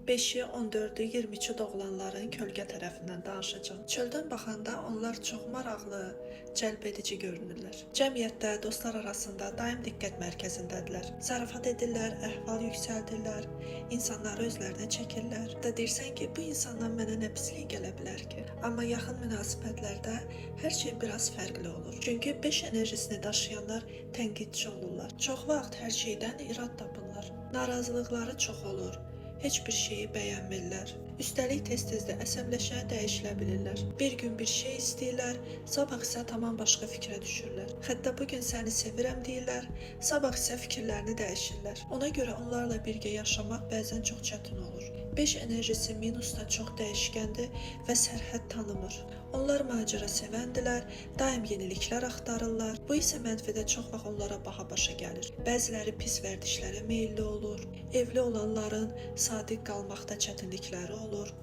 5-i, 14-ü, 23-ü doğulanların kölgə tərəfindən danışacağım. Çöldən baxanda onlar çox maraqlı, cəlb edici görünürlər. Cəmiyyətdə, dostlar arasında daim diqqət mərkəzindədirlər. Zarafat edirlər, əhval yüksəldirlər, insanları özlərinə çəkirlər. Da deyirsən ki, bu insandan mənə nə pislik gələ bilər ki? Amma yaxın münasibətlərdə hər şey biraz fərqli olur. Çünki 5 enerjisini daşıyanlar tənqidçi olurlar. Çox vaxt hər şeydən irad tapırlar. Narazılıqları çox olur. Heç bir şeyi bəyənmirlər. Üstəlik tez-tez də əsəbləşə, dəyişilə bilirlər. Bir gün bir şey istəyirlər, sabah isə tamam başqa fikrə düşürlər. Hətta bugün səni sevirəm deyirlər, sabah isə fikirlərini dəyişirlər. Ona görə onlarla birgə yaşamaq bəzən çox çətin olur. 5 enerjisi minusda çox dəyişkəndir və sərhəd tanımır. Onlar macəra sevəndilər, daim yeniliklər axtarırlar. Bu isə mənfidə çox vaxt onlara baha başa gəlir. Bəziləri pis vərdişlərə meyilli olur. Evli olanların sadiq qalmaqda çətinlikləri olur.